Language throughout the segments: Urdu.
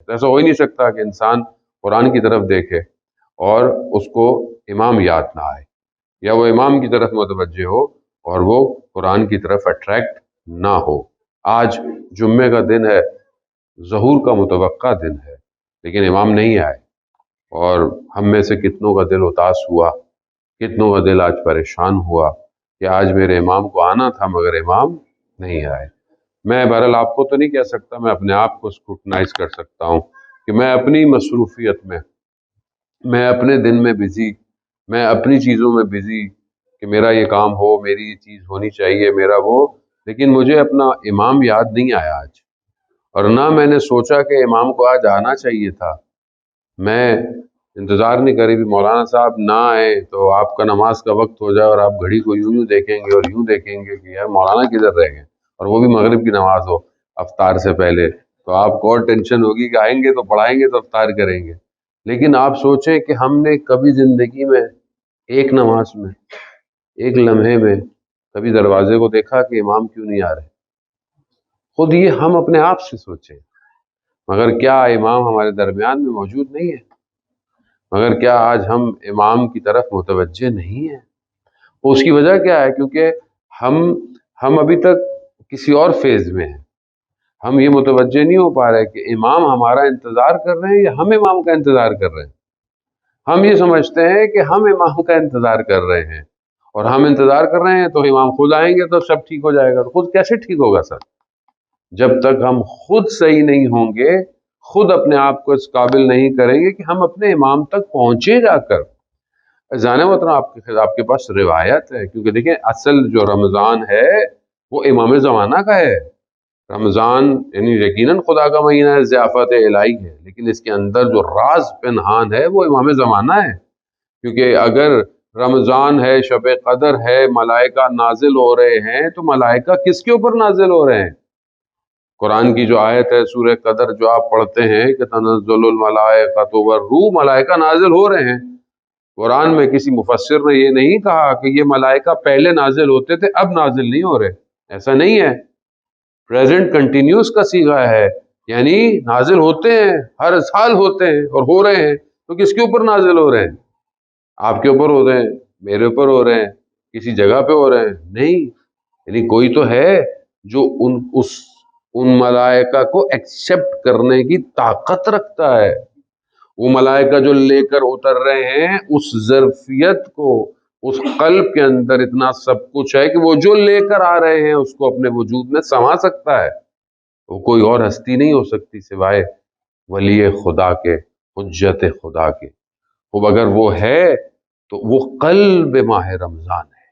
ایسا ہو ہی نہیں سکتا کہ انسان قرآن کی طرف دیکھے اور اس کو امام یاد نہ آئے، یا وہ امام کی طرف متوجہ ہو اور وہ قرآن کی طرف اٹریکٹ نہ ہو۔ آج جمعے کا دن ہے، ظہور کا متوقع دن ہے، لیکن امام نہیں آئے، اور ہم میں سے کتنوں کا دل اداس ہوا، کتنوں کا دل آج پریشان ہوا کہ آج میرے امام کو آنا تھا مگر امام نہیں آئے۔ میں بہرحال آپ کو تو نہیں کہہ سکتا، میں اپنے آپ کو اسکروٹنائز کر سکتا ہوں کہ میں اپنی مصروفیت میں اپنے دن میں بزی، میں اپنی چیزوں میں بزی کہ میرا یہ کام ہو، میری یہ چیز ہونی چاہیے، میرا وہ، لیکن مجھے اپنا امام یاد نہیں آیا آج، اور نہ میں نے سوچا کہ امام کو آج آنا چاہیے تھا۔ میں انتظار نہیں کری بھی مولانا صاحب نہ آئے تو آپ کا نماز کا وقت ہو جائے اور آپ گھڑی کو یوں دیکھیں گے اور یوں دیکھیں گے کہ یار مولانا کدھر رہ گئے، اور وہ بھی مغرب کی نماز ہو افطار سے پہلے، تو آپ کو اور ٹینشن ہوگی کہ آئیں گے تو پڑھائیں گے تو افطار کریں گے۔ لیکن آپ سوچیں کہ ہم نے کبھی زندگی میں ایک نماز میں، ایک لمحے میں کبھی دروازے کو دیکھا کہ امام کیوں نہیں آ رہے؟ خود یہ ہم اپنے آپ سے سوچیں، مگر کیا امام ہمارے درمیان میں موجود نہیں ہے؟ مگر کیا آج ہم امام کی طرف متوجہ نہیں ہیں؟ اس کی وجہ کیا ہے؟ کیونکہ ہم ابھی تک کسی اور فیز میں ہیں، ہم یہ متوجہ نہیں ہو پا رہے کہ امام ہمارا انتظار کر رہے ہیں یا ہم امام کا انتظار کر رہے ہیں۔ ہم یہ سمجھتے ہیں کہ ہم امام کا انتظار کر رہے ہیں، اور ہم انتظار کر رہے ہیں تو امام خود آئیں گے تو سب ٹھیک ہو جائے گا۔ خود کیسے ٹھیک ہوگا سر؟ جب تک ہم خود صحیح نہیں ہوں گے، خود اپنے آپ کو اس قابل نہیں کریں گے کہ ہم اپنے امام تک پہنچے جا کر۔ جانے محترم آپ کے پاس روایت ہے، کیونکہ دیکھیں اصل جو رمضان ہے وہ امام زمانہ کا ہے۔ رمضان یعنی یقیناً خدا کا مہینہ ہے، ضیافت الہی ہے، لیکن اس کے اندر جو راز پنہان ہے وہ امام زمانہ ہے۔ کیونکہ اگر رمضان ہے، شب قدر ہے، ملائکہ نازل ہو رہے ہیں، تو ملائکہ کس کے اوپر نازل ہو رہے ہیں؟ قرآن کی جو آیت ہے سورہ قدر جو آپ پڑھتے ہیں کہ تنزل الملائکۃ والروح، ملائکہ نازل ہو رہے ہیں۔ قرآن میں کسی مفسر نے یہ نہیں کہا کہ یہ ملائکہ پہلے نازل ہوتے تھے اب نازل نہیں ہو رہے، ایسا نہیں ہے۔ پریزنٹ کنٹینیوس کا صیغہ ہے، یعنی نازل ہوتے ہیں، ہر سال ہوتے ہیں اور ہو رہے ہیں۔ تو کس کے اوپر نازل ہو رہے ہیں؟ آپ کے اوپر ہو رہے ہیں، میرے اوپر ہو رہے ہیں، کسی جگہ پہ ہو رہے ہیں؟ نہیں، یعنی کوئی تو ہے جو ان ملائکہ کو ایکسیپٹ کرنے کی طاقت رکھتا ہے۔ وہ ملائکہ جو لے کر اتر رہے ہیں، اس ظرفیت کو، اس قلب کے اندر اتنا سب کچھ ہے کہ وہ جو لے کر آ رہے ہیں اس کو اپنے وجود میں سما سکتا ہے۔ وہ کوئی اور ہستی نہیں ہو سکتی سوائے ولی خدا کے، حجت خدا کے۔ وہ اگر وہ ہے تو وہ قلب ماہ رمضان ہے،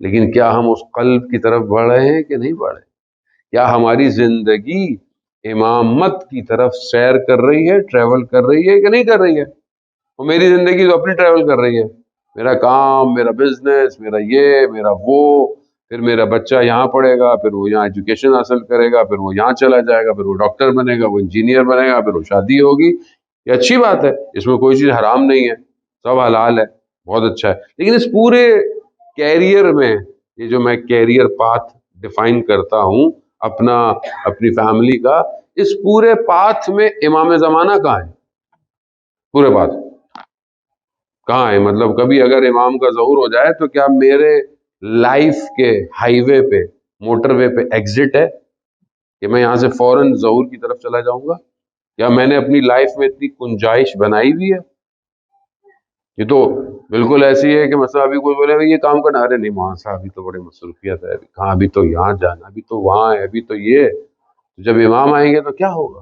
لیکن کیا ہم اس قلب کی طرف بڑھ رہے ہیں کہ نہیں بڑھ رہے؟ کیا ہماری زندگی امامت کی طرف سیر کر رہی ہے، ٹریول کر رہی ہے کہ نہیں کر رہی ہے؟ وہ میری زندگی تو اپنی ٹریول کر رہی ہے، میرا کام، میرا بزنس، میرا یہ، میرا وہ، پھر میرا بچہ یہاں پڑھے گا، پھر وہ یہاں ایجوکیشن حاصل کرے گا، پھر وہ یہاں چلا جائے گا، پھر وہ ڈاکٹر بنے گا، وہ انجینئر بنے گا، پھر وہ شادی ہوگی۔ یہ اچھی بات ہے، اس میں کوئی چیز حرام نہیں ہے، سب حلال ہے، بہت اچھا ہے۔ لیکن اس پورے کیریئر میں، یہ جو میں کیریئر پاتھ ڈیفائن کرتا ہوں اپنی فیملی کا، اس پورے پاتھ میں امام زمانہ کہاں ہے؟ پورے پاتھ کہاں ہے؟ مطلب کبھی اگر امام کا ظہور ہو جائے تو کیا میرے لائف کے ہائی وے پہ، موٹر وے پہ ایگزٹ ہے کہ میں یہاں سے فوراً ظہور کی طرف چلا جاؤں گا؟ کیا میں نے اپنی لائف میں اتنی گنجائش بنائی ہوئی ہے؟ یہ تو بالکل ایسی ہے کہ مثلا ابھی کوئی بولے یہ کام کرنا، ارے نہیں مولانا صاحب ابھی تو بڑی مصروفیت ہے، کہاں، ابھی تو یہاں جانا، ابھی تو وہاں ہے، ابھی تو یہ۔ جب امام آئیں گے تو کیا ہوگا؟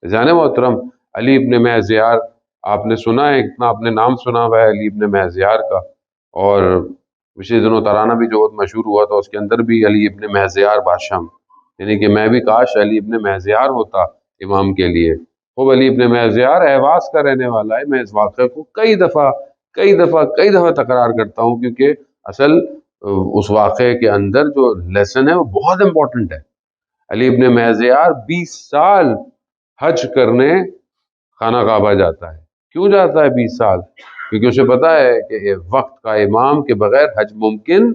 جانے محترم، علی ابن مہزیار، آپ نے سنا ہے، اتنا آپ نے نام سنا ہوا ہے علی ابن مہزیار کا، اور پچھلے دنوں ترانہ بھی جو بہت مشہور ہوا تھا اس کے اندر بھی علی ابن مہزیار بادشاہ، یعنی کہ میں بھی کاش علی ابن مہزیار ہوتا امام کے لیے۔ خوب علی ابن مہزیار اہواز کا رہنے والا ہے۔ میں اس واقعے کو کئی دفعہ تکرار کرتا ہوں، کیونکہ اصل اس واقعے کے اندر جو لیسن ہے وہ بہت امپورٹنٹ ہے۔ علی ابن مہزیار 20 سال حج کرنے خانہ کعبہ جاتا ہے۔ کیوں جاتا ہے 20 سال؟ کیونکہ اسے پتا ہے کہ وقت کا امام کے بغیر حج ممکن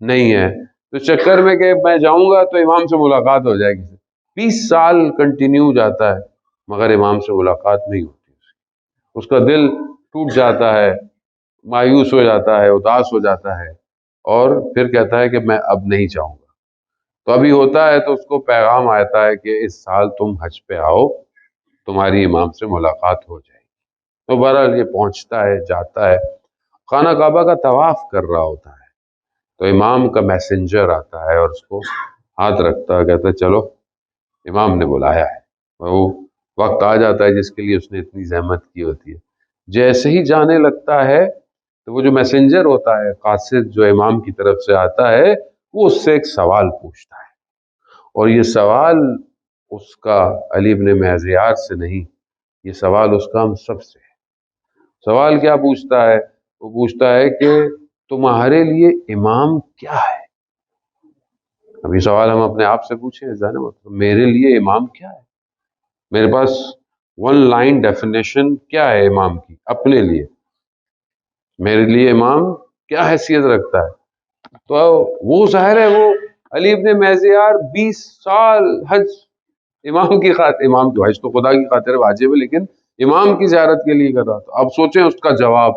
نہیں ہے، تو چکر میں کہ میں جاؤں گا تو امام سے ملاقات ہو جائے گی۔ 20 سال کنٹینیو جاتا ہے، مگر امام سے ملاقات نہیں ہوتی، اس کا دل ٹوٹ جاتا ہے، مایوس ہو جاتا ہے، اداس ہو جاتا ہے، اور پھر کہتا ہے کہ میں اب نہیں جاؤں گا۔ تو ابھی ہوتا ہے تو اس کو پیغام آتا ہے کہ اس سال تم حج پہ آؤ، تمہاری امام سے ملاقات ہو جائے گی۔ تو بہرحال یہ پہنچتا ہے، جاتا ہے، خانہ کعبہ کا طواف کر رہا ہوتا ہے، تو امام کا میسنجر آتا ہے اور اس کو ہاتھ رکھتا ہے، کہتا ہے چلو امام نے بلایا ہے۔ وہ وقت آ جاتا ہے جس کے لیے اس نے اتنی زحمت کی ہوتی ہے۔ جیسے ہی جانے لگتا ہے تو وہ جو میسنجر ہوتا ہے، قاصد جو امام کی طرف سے آتا ہے، وہ اس سے ایک سوال پوچھتا ہے، اور یہ سوال اس کا علی ابن مہزیار سے نہیں، یہ سوال اس کا ہم سب سے ہے۔ سوال کیا پوچھتا ہے؟ وہ پوچھتا ہے کہ تمہارے لیے امام کیا ہے؟ ابھی سوال ہم اپنے آپ سے پوچھیں، جانے مطلب میرے لیے امام کیا ہے؟ میرے پاس ون لائن ڈیفینیشن کیا ہے امام کی اپنے لیے؟ میرے لیے امام کیا حیثیت رکھتا ہے؟ تو وہ ظاہر ہے وہ علی ابن مہزیار 20 سال حج امام کی خاطر، امام کی حج تو خدا کی خاطر واجب ہے، لیکن امام کی زیارت کے لیے کر رہا تھا۔ اب سوچیں اس کا جواب،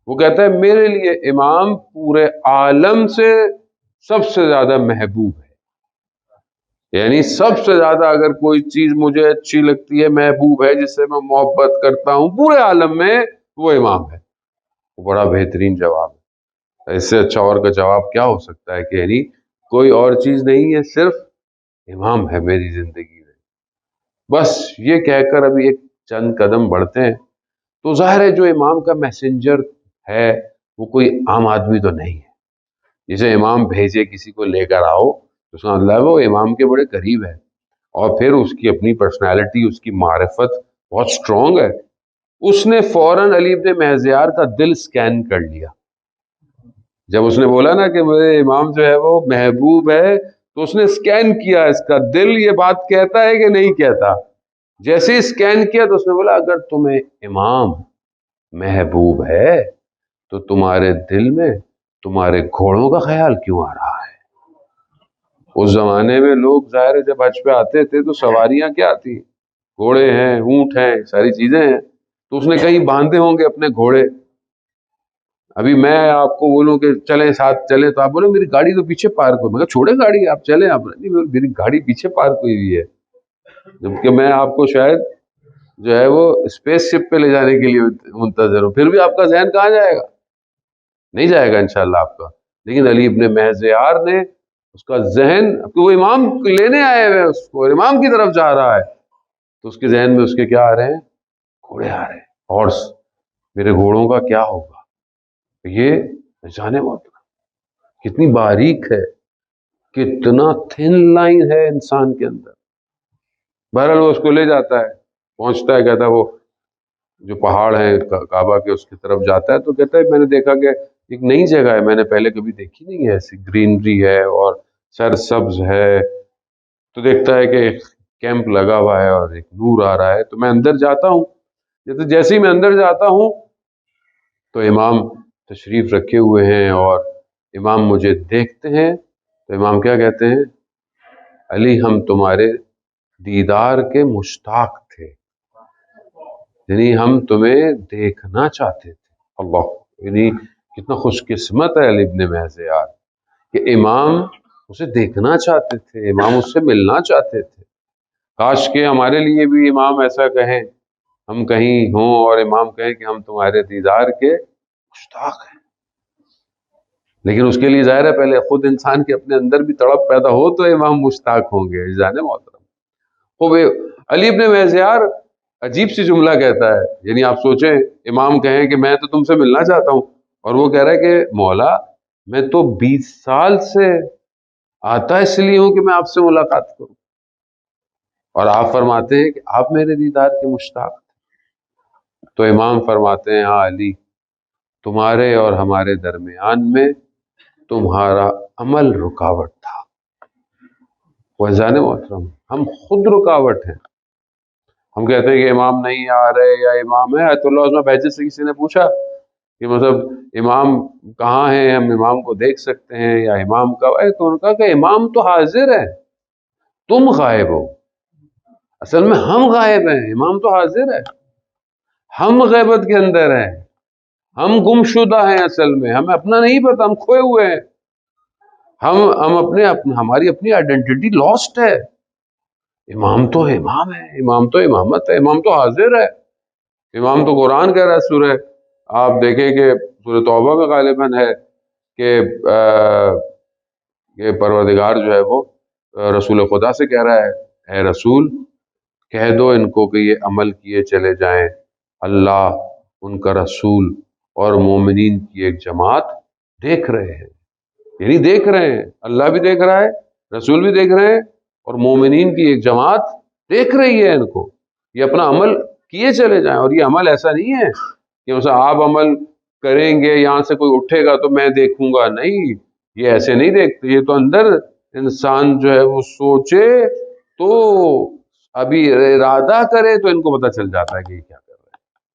وہ کہتا ہے میرے لیے امام پورے عالم سے سب سے زیادہ محبوب ہے، یعنی سب سے زیادہ اگر کوئی چیز مجھے اچھی لگتی ہے، محبوب ہے، جس سے میں محبت کرتا ہوں پورے عالم میں، وہ امام ہے۔ وہ بڑا بہترین جواب ہے، اس سے اچھا اور کا جواب کیا ہو سکتا ہے کہ یعنی کوئی اور چیز نہیں ہے، صرف امام ہے میری زندگی میں۔ بس یہ کہہ کر ابھی ایک چند قدم بڑھتے ہیں تو ظاہر ہے جو امام کا میسنجر ہے وہ کوئی عام آدمی تو نہیں ہے، جسے امام بھیجے کسی کو لے کر آؤ تو اس کا مطلب ہے وہ امام کے بڑے قریب ہے، اور پھر اس کی اپنی پرسنالٹی، اس کی معرفت بہت سٹرونگ ہے۔ اس نے فوراً علی ابن مہزیار کا دل سکین کر لیا۔ جب اس نے بولا نا کہ میرے امام جو ہے وہ محبوب ہے، تو اس نے سکین کیا اس کا دل، یہ بات کہتا ہے کہ نہیں کہتا؟ جیسے ہی سکین کیا تو اس نے بولا اگر تمہیں امام محبوب ہے تو تمہارے دل میں تمہارے گھوڑوں کا خیال کیوں آ رہا ہے؟ اس زمانے میں لوگ ظاہر ہے جب حج پہ آتے تھے تو سواریاں کیا آتی، گھوڑے ہیں، اونٹ ہیں، ساری چیزیں ہیں، تو اس نے کہیں باندھے ہوں گے اپنے گھوڑے۔ ابھی میں آپ کو بولوں کہ چلیں ساتھ چلیں تو آپ بولیں میری گاڑی تو پیچھے پارک ہوئی، میں کہا چھوڑے گاڑی، آپ چلیں۔ آپ نہیں، میری گاڑی پیچھے پارک ہوئی ہوئی ہے، جبکہ میں آپ کو شاید جو ہے وہ اسپیس شپ پہ لے جانے کے لیے منتظر ہوں، پھر بھی آپ کا ذہن کہاں جائے گا؟ نہیں جائے گا انشاءاللہ آپ کا۔ لیکن علی ابن مہزیار نے اس کا ذہن، وہ امام لینے آئے ہوئے اس کو، امام کی طرف جا رہا ہے، تو اس کے ذہن میں اس کے کیا آ رہے ہیں؟ گھوڑے آ رہے ہیں، ہارس، میرے گھوڑوں کا کیا ہوگا؟ یہ جانے کتنی باریک ہے، کتنا تھن لائن ہے انسان کے اندر۔ بہرحال وہ اس کو لے جاتا ہے، پہنچتا ہے، کہتا ہے وہ جو پہاڑ ہیں کعبہ کے اس کی طرف جاتا ہے تو کہتا ہے میں نے دیکھا کہ ایک نئی جگہ ہے، میں نے پہلے کبھی دیکھی نہیں ہے، ایسی گرینری ہے اور سرسبز ہے۔ تو دیکھتا ہے کہ ایک کیمپ لگا ہوا ہے اور ایک نور آ رہا ہے، تو میں اندر جاتا ہوں۔ جیسے ہی میں اندر جاتا ہوں تو امام تشریف رکھے ہوئے ہیں، اور امام مجھے دیکھتے ہیں تو امام کیا کہتے ہیں؟ علی ہم تمہارے دیدار کے مشتاق تھے، یعنی ہم تمہیں دیکھنا چاہتے تھے۔ اللہ، یعنی کتنا خوش قسمت ہے علی ابن مہزیار کہ امام اسے دیکھنا چاہتے تھے، امام اس سے ملنا چاہتے تھے۔ کاش کہ ہمارے لیے بھی امام ایسا کہیں، ہم کہیں ہوں اور امام کہیں کہ ہم تمہارے دیدار کے مشتاق ہیں۔ لیکن اس کے لیے ظاہر ہے پہلے خود انسان کے اپنے اندر بھی تڑپ پیدا ہو تو امام مشتاق ہوں گے۔ جانے محترم، خوب علی ابن مہزیار عجیب سی جملہ کہتا ہے، یعنی آپ سوچیں امام کہیں کہ میں تو تم سے ملنا چاہتا ہوں، اور وہ کہہ رہا ہے کہ مولا میں تو 20 سال سے آتا اس لیے ہوں کہ میں آپ سے ملاقات کروں، اور آپ فرماتے ہیں کہ آپ میرے دیدار کے مشتاق۔ تو امام فرماتے ہیں ہاں علی، تمہارے اور ہمارے درمیان میں تمہارا عمل رکاوٹ تھا۔ وزان محترم، ہم خود رکاوٹ ہیں۔ ہم کہتے ہیں کہ امام نہیں آ رہے یا امام ہے، آیت اللہ عظمہ بہجت سے کسی نے پوچھا کہ مطلب امام کہاں ہیں، ہم امام کو دیکھ سکتے ہیں یا امام کب ہے؟ تو انہوں نے کہا کہ امام تو حاضر ہے، تم غائب ہو۔ اصل میں ہم غائب ہیں، امام تو حاضر ہے. ہم غیبت کے اندر ہیں، ہم گم شدہ ہیں، اصل میں ہمیں اپنا نہیں پتا، ہم کھوئے ہوئے ہیں. ہماری اپنی آئیڈینٹی لاسٹ ہے. امام تو امام ہے، امام تو امامت ہے، امام تو حاضر ہے. امام تو قرآن کہہ رہا ہے سورہ، آپ دیکھیں کہ سورہ توبہ میں غالباً ہے کہ یہ پروردگار جو ہے وہ رسول خدا سے کہہ رہا ہے، اے رسول کہہ دو ان کو کہ یہ عمل کیے چلے جائیں، اللہ، ان کا رسول اور مومنین کی ایک جماعت دیکھ رہے ہیں. یعنی دیکھ رہے ہیں، اللہ بھی دیکھ رہا ہے، رسول بھی دیکھ رہے ہیں، اور مومنین کی ایک جماعت دیکھ رہی ہے ان کو. یہ اپنا عمل کیے چلے جائیں. اور یہ عمل ایسا نہیں ہے کہ مثلا آپ عمل کریں گے، یہاں سے کوئی اٹھے گا تو میں دیکھوں گا، نہیں، یہ ایسے نہیں دیکھتے. یہ تو اندر انسان جو ہے وہ سوچے تو ابھی ارادہ کرے تو ان کو پتہ چل جاتا ہے کہ یہ کیا کرے.